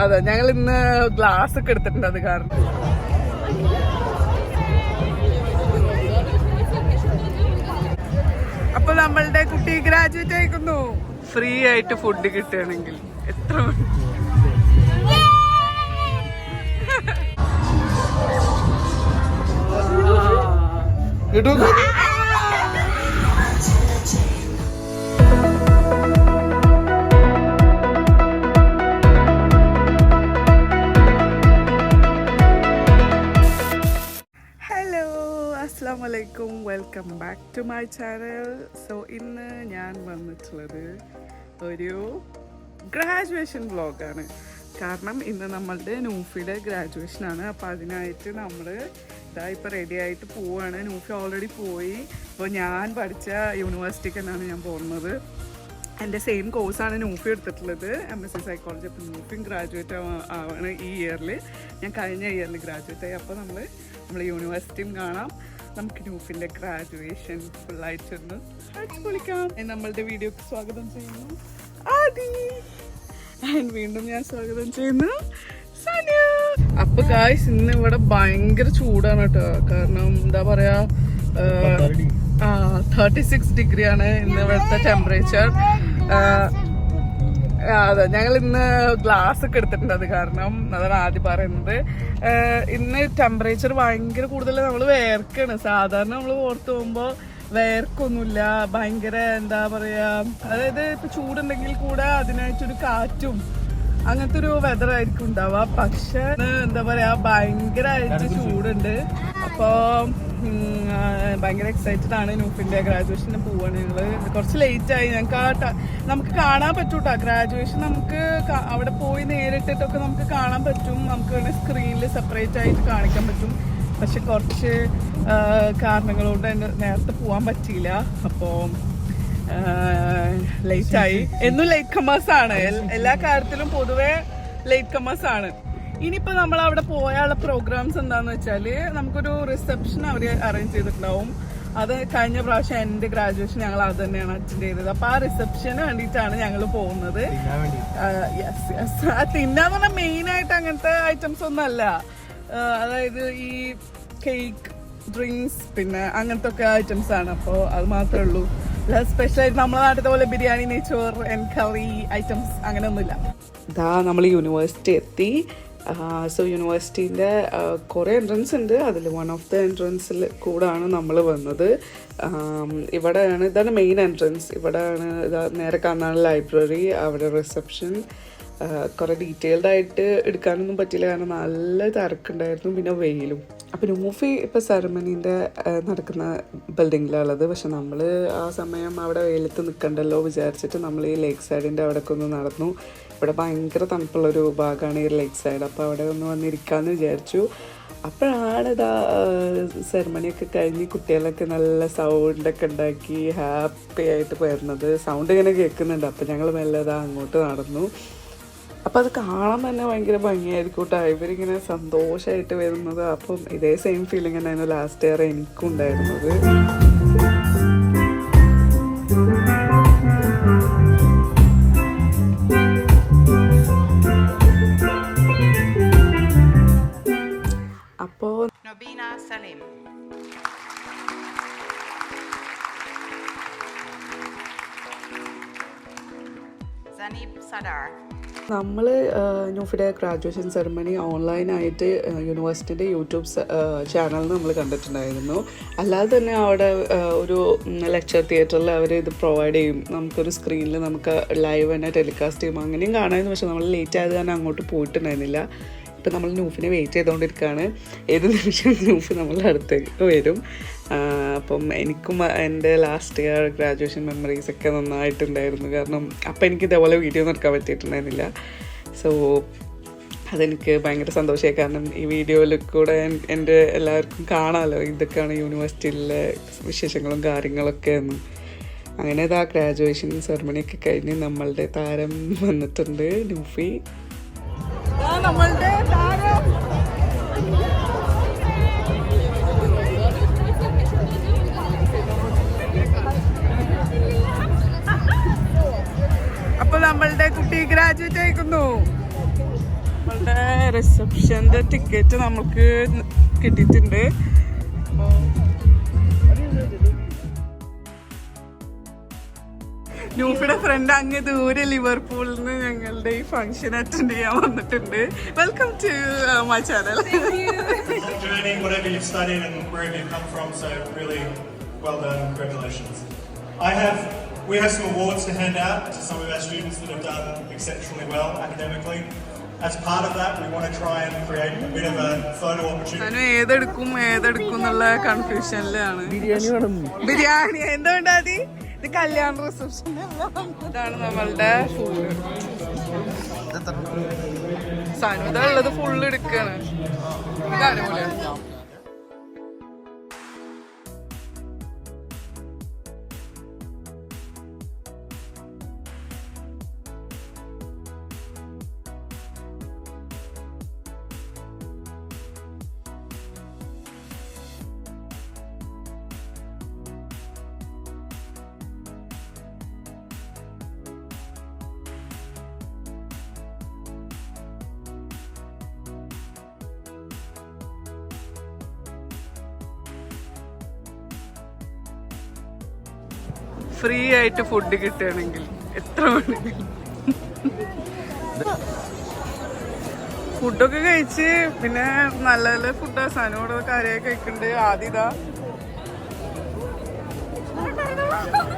അതെ ഞങ്ങൾ ഇന്ന് ഗ്ലാസ് ഒക്കെ എടുത്തിട്ടുണ്ട് അത് കാരണം. അപ്പൊ നമ്മളുടെ കുട്ടി ഗ്രാജുവേറ്റ് ആയിക്കുന്നു. ഫ്രീ ആയിട്ട് ഫുഡ് കിട്ടുകയാണെങ്കിൽ എത്ര അസ്സലാമലൈക്കും, welcome back to my channel. So ഇന്ന് ഞാൻ വന്നിട്ടുള്ളത് ഒരു ഗ്രാജുവേഷൻ വ്ളോഗാണ്. കാരണം ഇന്ന് നമ്മളുടെ നൂഫിയുടെ ഗ്രാജുവേഷനാണ്. അപ്പോൾ അതിനായിട്ട് നമ്മൾ ഇതാ ഇപ്പോൾ റെഡി ആയിട്ട് പോവുകയാണ്. നൂഫി ഓൾറെഡി പോയി. അപ്പോൾ ഞാൻ പഠിച്ച യൂണിവേഴ്സിറ്റിക്ക് തന്നെയാണ് ഞാൻ പോകുന്നത്. എൻ്റെ സെയിം കോഴ്സാണ് നൂഫി എടുത്തിട്ടുള്ളത്, MSc സൈക്കോളജി. അപ്പോൾ നൂഫിയും ഗ്രാജുവേറ്റ് ആവാണ് ഈ ഇയറിൽ. ഞാൻ കഴിഞ്ഞ ഇയറിൽ ഗ്രാജുവേറ്റ് ആയി. അപ്പോൾ നമ്മൾ യൂണിവേഴ്സിറ്റിയും കാണാം, നമുക്ക് നൂഫിൻ്റെ ഗ്രാജുവേഷൻ ഫുള്ളായിട്ടൊന്ന് പൊളിക്കാം. നമ്മളുടെ വീഡിയോക്ക് സ്വാഗതം ചെയ്യുന്നു ആദി, ആൻഡ് വീണ്ടും ഞാൻ സ്വാഗതം ചെയ്യുന്നു സനു. അപ്പൊ ഗായ്സ് ഇന്ന് ഇവിടെ ഭയങ്കര ചൂടാണ് കേട്ടോ. കാരണം എന്താ പറയാ 36 ഡിഗ്രിയാണ് ഇന്ന് ഇവിടുത്തെ ടെമ്പറേച്ചർ. അതെ ഞങ്ങൾ ഇന്ന് ഗ്ലാസ് ഒക്കെ എടുത്തിട്ടുണ്ട് അത് കാരണം. അതാണ് ആദ്യം പറയുന്നത്. ഇന്ന് ടെമ്പറേച്ചർ ഭയങ്കര കൂടുതൽ, നമ്മൾ വേർക്കാണ്. സാധാരണ നമ്മൾ പുറത്ത് പോകുമ്പോൾ വേർക്കൊന്നുമില്ല, ഭയങ്കര എന്താ പറയാ, അതായത് ഇപ്പൊ ചൂടുണ്ടെങ്കിൽ കൂടെ അതിനായിട്ടൊരു കാറ്റും അങ്ങനത്തെ ഒരു വെതർ ആയിരിക്കും ഉണ്ടാവുക. പക്ഷെ എന്താ പറയാ ഭയങ്കരമായിട്ട് ചൂടുണ്ട്. അപ്പൊ ഭയങ്കര എക്സൈറ്റഡ് ആണ്. നൂഫിന്റെ ഗ്രാജുവേഷന് പോവാണ് ഞങ്ങള്. കുറച്ച് ലേറ്റ് ആയി. ഞങ്ങൾക്ക് നമുക്ക് കാണാൻ പറ്റൂട്ടോ ഗ്രാജുവേഷൻ. നമുക്ക് അവിടെ പോയി നേരിട്ടിട്ടൊക്കെ നമുക്ക് കാണാൻ പറ്റും. നമുക്ക് വേണമെങ്കിൽ സ്ക്രീനിൽ സെപ്പറേറ്റ് ആയിട്ട് കാണിക്കാൻ പറ്റും. പക്ഷെ കുറച്ച് കാരണങ്ങൾ കൊണ്ട് നേരത്തെ പോവാൻ പറ്റിയില്ല. അപ്പോൾ ലേറ്റ് ആയി. എന്നും ലേറ്റ് കമേഴ്സ് ആണ്, എല്ലാ കാര്യത്തിലും പൊതുവെ ലേറ്റ് കമേഴ്സ് ആണ്. ഇനിയിപ്പോ നമ്മൾ അവിടെ പോയാലുള്ള പ്രോഗ്രാംസ് എന്താന്ന് വെച്ചാല് നമുക്കൊരു റിസപ്ഷൻ അവര് അറേഞ്ച് ചെയ്തിട്ടുണ്ടാവും. അത് കഴിഞ്ഞ പ്രാവശ്യം എന്റെ ഗ്രാജുവേഷൻ ഞങ്ങൾ അത് തന്നെയാണ് അറ്റൻഡ് ചെയ്തത്. അപ്പൊ ആ റിസപ്ഷന് വേണ്ടിയിട്ടാണ് ഞങ്ങൾ പോകുന്നത്. തിന്നാന്ന് പറഞ്ഞാൽ മെയിൻ ആയിട്ട് അങ്ങനത്തെ ഐറ്റംസ് ഒന്നും അല്ല. അതായത് ഈ കേക്ക്, ഡ്രിങ്ക്സ്, പിന്നെ അങ്ങനത്തെ ഒക്കെ ഐറ്റംസ് ആണ്. അപ്പോൾ അത് മാത്രമേ ഉള്ളൂ. സ്പെഷ്യലായിട്ട് നമ്മളെ നാട്ടിലത്തെ പോലെ ബിരിയാണി, നെയ്ച്ചോറ് ആൻഡ് കറി ഐറ്റംസ് അങ്ങനെയൊന്നുമില്ല. ഇതാ നമ്മൾ യൂണിവേഴ്സിറ്റി എത്തി. സോ യൂണിവേഴ്സിറ്റീൻ്റെ കുറേ എൻട്രൻസ് ഉണ്ട്. അതിൽ വൺ ഓഫ് ദ എൻട്രൻസിൽ കൂടാണ് നമ്മൾ വന്നത്. ഇവിടെയാണ്, ഇതാണ് മെയിൻ എൻട്രൻസ്. ഇവിടെയാണ് ഇതാ നേരെ കാണാനുള്ള ലൈബ്രറി, അവിടെ റിസപ്ഷൻ. കുറേ ഡീറ്റെയിൽഡ് ആയിട്ട് എടുക്കാനൊന്നും പറ്റില്ല, കാരണം നല്ല തിരക്കുണ്ടായിരുന്നു, പിന്നെ വെയിലും. അപ്പം നൂഫി ഇപ്പോൾ സെറമണീൻ്റെ നടക്കുന്ന ബിൽഡിങ്ങിലുള്ളത്. പക്ഷെ നമ്മൾ ആ സമയം അവിടെ വെയിലത്ത് നിൽക്കണ്ടല്ലോ വിചാരിച്ചിട്ട് നമ്മൾ ഈ ലേക്ക് സൈഡിൻ്റെ അവിടേക്ക് ഒന്ന് നടന്നു. ഇവിടെ ഭയങ്കര തണുപ്പുള്ളൊരു ഭാഗമാണ് ഈ ലേക്ക് സൈഡ്. അപ്പോൾ അവിടെ ഒന്ന് വന്നിരിക്കാമെന്ന് വിചാരിച്ചു. അപ്പോഴാണ് ഇതാ സെറമണിയൊക്കെ കഴിഞ്ഞ് കുട്ടികളൊക്കെ നല്ല സൗണ്ടൊക്കെ ഉണ്ടാക്കി ഹാപ്പി ആയിട്ട് വരുന്നത്. സൗണ്ട് ഇങ്ങനെ കേൾക്കുന്നുണ്ട്. അപ്പോൾ ഞങ്ങൾ മെല്ലെ ഇതാ അങ്ങോട്ട് നടന്നു. അപ്പം അത് കാണാൻ തന്നെ ഭയങ്കര ഭംഗിയായിരിക്കും കേട്ടോ, ഇവരിങ്ങനെ സന്തോഷമായിട്ട് വരുന്നത്. അപ്പം ഇതേ സെയിം ഫീലിംഗ് തന്നെയായിരുന്നു ലാസ്റ്റ് ഇയർ എനിക്കും ഉണ്ടായിരുന്നത്. അപ്പോൾ നമ്മൾ നൂഫിയുടെ ഗ്രാജുവേഷൻ സെറമണി ഓൺലൈനായിട്ട് യൂണിവേഴ്സിറ്റിൻ്റെ യൂട്യൂബ് ചാനലിൽ നമ്മൾ കണ്ടിട്ടുണ്ടായിരുന്നു. അല്ലാതെ തന്നെ അവിടെ ഒരു ലെക്ചർ തിയേറ്ററിൽ അവർ ഇത് പ്രൊവൈഡ് ചെയ്യും. നമുക്കൊരു സ്ക്രീനിൽ നമുക്ക് ലൈവ് തന്നെ ടെലികാസ്റ്റ് ചെയ്യും. അങ്ങനെയും കാണാമായിരുന്നു. പക്ഷെ നമ്മൾ ലേറ്റ് ആയത് കാരണം അങ്ങോട്ട് പോയിട്ടുണ്ടായിരുന്നില്ല. ഇപ്പം നമ്മൾ നൂഫിനെ വെയിറ്റ് ചെയ്തുകൊണ്ടിരിക്കുകയാണ്. ഏത് നിമിഷം നൂഫ് നമ്മളുടെ അടുത്തേക്ക് വരും. അപ്പം എനിക്കും എൻ്റെ ലാസ്റ്റ് ഇയർ ഗ്രാജുവേഷൻ മെമ്മറീസൊക്കെ നന്നായിട്ടുണ്ടായിരുന്നു. കാരണം അപ്പം എനിക്ക് ഇതേപോലെ വീഡിയോ എടുക്കാൻ പറ്റിയിട്ടുണ്ടായിരുന്നില്ല. സോ അതെനിക്ക് ഭയങ്കര സന്തോഷമായി. കാരണം ഈ വീഡിയോയിൽ കൂടെ എൻ്റെ എല്ലാവർക്കും കാണാമല്ലോ ഇതൊക്കെയാണ് യൂണിവേഴ്സിറ്റിയിലെ വിശേഷങ്ങളും കാര്യങ്ങളൊക്കെ. അങ്ങനെ ഇതാ ഗ്രാജുവേഷൻ സെറമണിയൊക്കെ കഴിഞ്ഞ് നമ്മളുടെ താരം വന്നിട്ടുണ്ട്, നൂഫി. നമ്മളുടെ താരം അപ്പൊ നമ്മളുടെ കുട്ടി ഗ്രാജുവേറ്റ് ആയിക്കുന്നു. നമ്മളുടെ റിസപ്ഷന്റെ ടിക്കറ്റ് നമുക്ക് കിട്ടിയിട്ടുണ്ട്. നൂഫിയുടെ ഫ്രണ്ട് അങ്ങ് ദൂരെ ലിവർപൂളിൽ നിന്ന് ഞങ്ങളുടെ ഈ ഫംഗ്ഷൻ അറ്റൻഡ് ചെയ്യാൻ വന്നിട്ടുണ്ട്. Welcome to my channel. We have some awards to hand out to some of our students that have done exceptionally well academically. As part of that, we want to try and create a bit of a photo opportunity. ഏതെടുക്കും എന്നുള്ള കൺഫ്യൂഷനിലാണ്. ബിരിയാണി എന്തുകൊണ്ടാതി? ഇത് കല്യാണ reception. ഇതാണ് നമ്മളുടെ food. സനുത ഉള്ളത് full എടുക്കാണ്. ഇതാണ് പോലെ free ആയിട്ട് food കിട്ടുകയാണെങ്കിൽ എത്ര വേണമെങ്കിലും. ഫുഡൊക്കെ കഴിച്ച് പിന്നെ നല്ല നല്ല ഫുഡാ സാധനോട് കാര്യമായി കഴിക്കുന്നുണ്ട്. ആദ്യതാ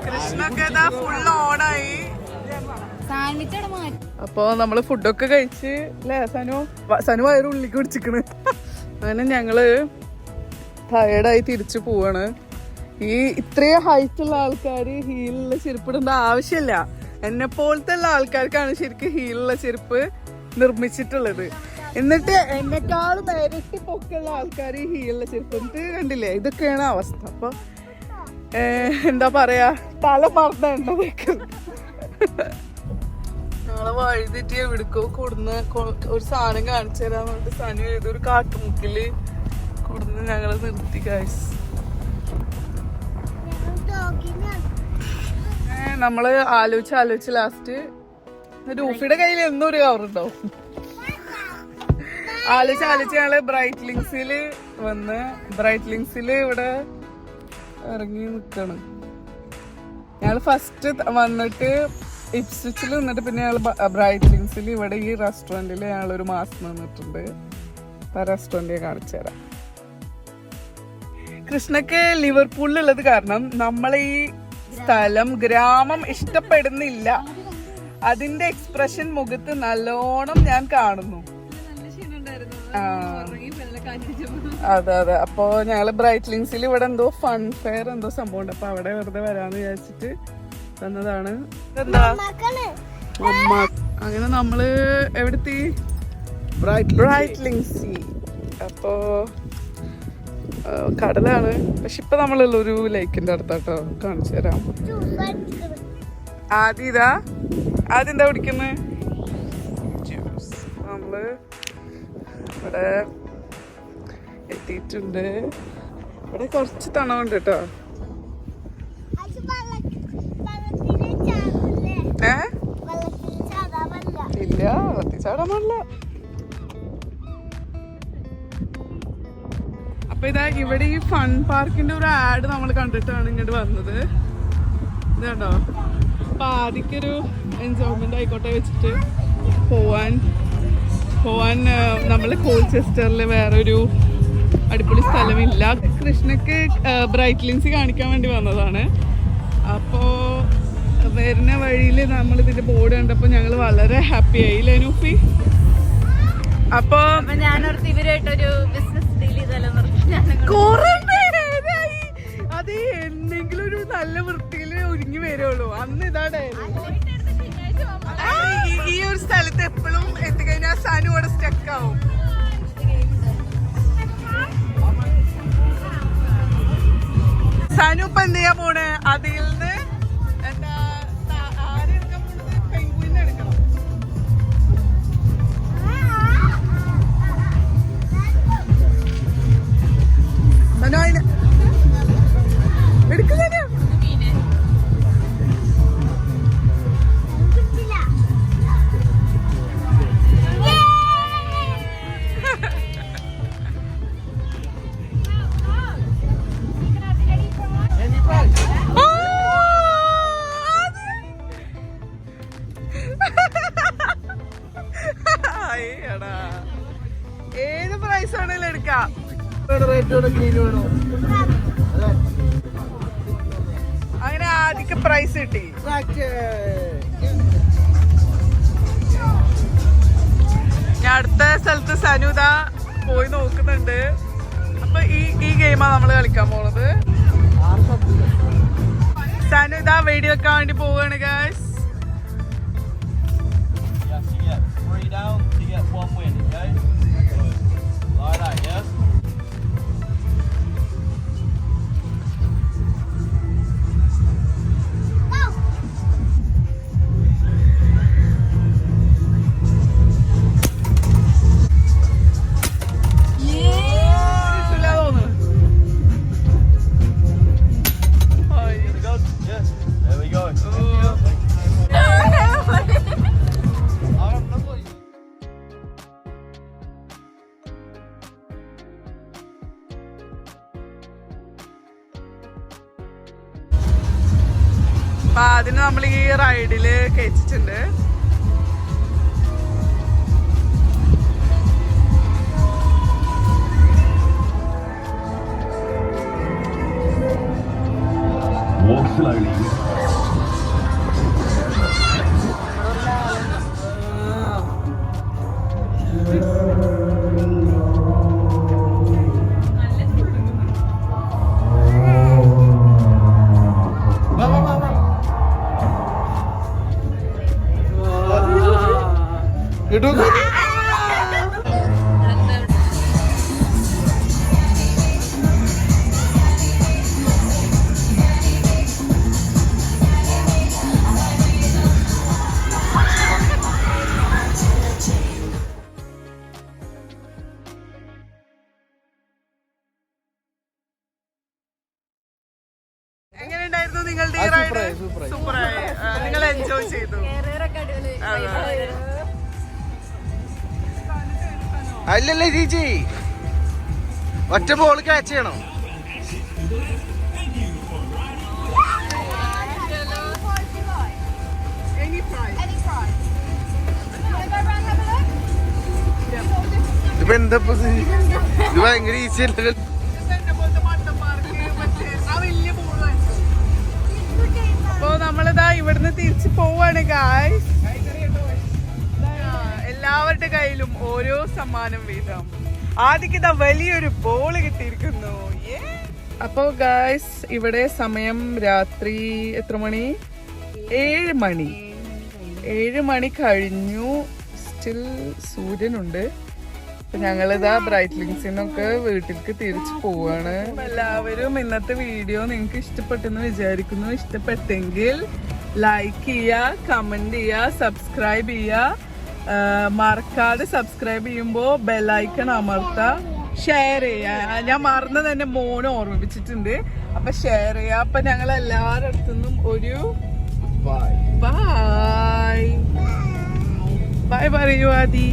കൃഷ്ണൊക്കെ ഇതാ ഫുൾ ഓണായി. അപ്പൊ നമ്മള് ഫുഡൊക്കെ കഴിച്ച് അല്ലേ സനു വയറ് ഉള്ളിക്ക് പിടിച്ചിക്കണ്. അങ്ങനെ ഞങ്ങള് ടയേർഡായി തിരിച്ചു പോവാണ്. ഈ ഇത്രയും ഹൈറ്റുള്ള ആൾക്കാർ ഹീലുള്ള ചെരുപ്പ് ഇടേണ്ട ആവശ്യമില്ല. എന്നെ പോലത്തെ ഉള്ള ആൾക്കാർക്കാണ് ശരിക്കും ഹീലുള്ള ചെരുപ്പ് നിർമ്മിച്ചിട്ടുള്ളത്. എന്നിട്ട് എന്നെക്കാളും ഇരട്ടി പൊക്കുള്ള ആൾക്കാർ ഹീലുള്ള ചെരുപ്പ് എന്നിട്ട് കണ്ടില്ലേ, ഇതൊക്കെയാണ് അവസ്ഥ. അപ്പൊ എന്താ പറയാ, തല മറന്നുണ്ട് ഞങ്ങളെ വഴുതിട്ട് എവിടേക്കോ കൊടുന്ന് ഒരു സാധനം കാണിച്ചു തരാൻ പറഞ്ഞിട്ട് സനു ഏതൊരു കാട്ടുമുക്കില് കൊടുന്ന് ഞങ്ങള് നിർത്തി ഗൈസ്. നമ്മള് ആലോചിച്ച് ലാസ്റ്റ് രൂഫിയുടെ കയ്യിൽ എന്നും ഒരു കവറുണ്ടാവും. ആലോചിച്ച് ഞങ്ങള് ബ്രൈറ്റ് ലിങ്സില് വന്ന് ബ്രൈറ്റ് ലിങ്സില് ഇവിടെ ഇറങ്ങി നിക്കാണ്. ഞങ്ങള് ഫസ്റ്റ് വന്നിട്ട് ഇപ്സ്വിച്ചിൽ നിന്നിട്ട് പിന്നെ ഞങ്ങള് ബ്രൈറ്റ് ലിങ്സിൽ ഇവിടെ ഈ റെസ്റ്റോറന്റിൽ ഞങ്ങളൊരു മാസം നിന്നിട്ടുണ്ട്. ആ റെസ്റ്റോറന്റ് കാണിച്ചു തരാം. കൃഷ്ണക്ക് ലിവർപൂളിലുള്ളത് കാരണം നമ്മളെ ഈ സ്ഥലം ഗ്രാമം ഇഷ്ടപ്പെടുന്നില്ല. അതിന്റെ എക്സ്പ്രഷൻ മുഖത്ത് നല്ലോണം ഞാൻ കാണുന്നു. അതെ. അപ്പൊ ഞങ്ങള് ബ്രൈറ്റ് ലിങ്സിൽ ഇവിടെ എന്തോ ഫൺ ഫെയർ എന്തോ സംഭവം ഉണ്ട്. അപ്പൊ അവിടെ വെറുതെ വരാന്ന് വിചാരിച്ചിട്ട് വന്നതാണ്. എന്താ അമ്മ അങ്ങനെ നമ്മള് എവിടെത്തി? ബ്രൈറ്റ് ലിങ്സി. അപ്പോ കടലാണ്. പക്ഷെ ഇപ്പൊ നമ്മളുള്ള ഒരു ലേക്കിന്റെ അടുത്താട്ടോ, കാണിച്ചു തരാം. ആദ്യം എന്താ കുടിക്കുന്നത്? ജ്യൂസ്. നമ്മള് ഇവിടെ എത്തിയിട്ടുണ്ട്. ഇവിടെ കുറച്ച് തണവുണ്ട് കേട്ടോ. ഇല്ല, വെള്ളത്തിൽ ചാടാൻ പാടില്ല. അപ്പൊ ഇതാ ഇവിടെ ഈ ഫൺ പാർക്കിന്റെ ഒരു ആഡ് നമ്മൾ കണ്ടിട്ടാണ് ഇങ്ങോട്ട് വന്നത്. ഇത് കണ്ടോ, അപ്പൊ ആദ്യക്കൊരു എൻജോയ്മെന്റ് ആയിക്കോട്ടെ വെച്ചിട്ട് പോവാൻ നമ്മള് കോൾച്ചെസ്റ്ററിൽ വേറൊരു അടിപൊളി സ്ഥലമില്ല. കൃഷ്ണക്ക് ബ്രൈറ്റ് ലിങ്സ് കാണിക്കാൻ വേണ്ടി വന്നതാണ്. അപ്പോ വരുന്ന വഴിയിൽ നമ്മൾ ഇതിന്റെ ബോർഡ് കണ്ടപ്പോ ഞങ്ങൾ വളരെ ഹാപ്പി ആയി. ലെനൂഫി അപ്പൊ ഞാനോർത്ത് ഇവരായിട്ടൊരു ബിസിനസ് ഡീൽ ചെയ്താലോ. അത് എന്തെങ്കിലും ഒരു നല്ല വൃത്തിയില് ഒരുങ്ങി വരുള്ളൂ. അന്ന് ഇതാണ് ഈ ഒരു സ്ഥലത്ത് എപ്പോഴും എത്തിക്കഴിഞ്ഞാൽ സനു അവിടെ സ്റ്റക്ക് ആവും. സനു ഇപ്പൊ എന്ത് ചെയ്യാൻ പോണേ? അതിൽ നിന്ന് എന്താ ആരെ എടുക്കാൻ പോണത്? പെൻഗ്വിനെ എടുക്കണം. സനു അതിന് എടുക്കില്ല. എടാ ഏത് പ്രൈസ് വേണേലും എടുക്കാം. അങ്ങനെ ആദ്യക്ക് പ്രൈസ് കിട്ടി. ഞാൻ അടുത്ത സ്ഥലത്ത് സനുത പോയി നോക്കുന്നുണ്ട്. അപ്പൊ ഈ ഗെയിമാണ് നമ്മള് കളിക്കാൻ പോണത്. സനുത വീഡിയോ വെക്കാൻ വേണ്ടി പോവാണ് ഗൈസ്. അപ്പൊ അതിന് നമ്മൾ ഈ റൈഡില് കയറ്റിട്ടുണ്ട്. എങ്ങനെയുണ്ടായിരുന്നു നിങ്ങളുടെ ഈ റൈഡ്? സൂപ്പറായി. നിങ്ങൾ എൻജോയ് ചെയ്തു? അല്ലല്ലേ ചേച്ചി, ഒറ്റ ബോൾ ക്യാച്ച് ചെയ്യണം. ഇപ്പൊ എന്താ ഇത് ഭയങ്കര ഈസി അല്ലല്ലോ. അപ്പൊ നമ്മളിതാ ഇവിടുന്ന് തിരിച്ചു പോവാണ് ഗായ്സ്. എല്ലാവരുടെ കയ്യിലും ഓരോ സമ്മാനം വീതം. ആദ്യക്ക് ഇതാ വലിയൊരു ബോള് കിട്ടിയിരിക്കുന്നു. അപ്പൊ ഗായ്സ് ഇവിടെ സമയം രാത്രി എത്ര മണി? 7 മണി. 7 മണി കഴിഞ്ഞു. സ്റ്റിൽ സൂര്യനുണ്ട്. അപ്പൊ ഞങ്ങളിതാ ബ്രൈറ്റ്ലിങ്സിനൊക്കെ വീട്ടിലേക്ക് തിരിച്ചു പോവാണ്. എല്ലാവരും ഇന്നത്തെ വീഡിയോ നിങ്ങൾക്ക് ഇഷ്ടപ്പെട്ടെന്ന് വിചാരിക്കുന്നു. ഇഷ്ടപ്പെട്ടെങ്കിൽ ലൈക്ക് ചെയ്യുക, കമന്റ് ചെയ്യുക, സബ്സ്ക്രൈബ് ചെയ്യുക. മറക്കാതെ സബ്സ്ക്രൈബ് ചെയ്യുമ്പോൾ ബെല്ലൈക്കൺ അമർത്തുക, ഷെയർ ചെയ്യുക. ഞാൻ മറന്ന് തന്നെ മോനെ ഓർമ്മിപ്പിച്ചിട്ടുണ്ട്. അപ്പൊ ഷെയർ ചെയ്യുക. അപ്പൊ ഞങ്ങൾ എല്ലാവരുടെ അടുത്തുനിന്നും ഒരു ബൈ ബൈ പറയൂ ആദി.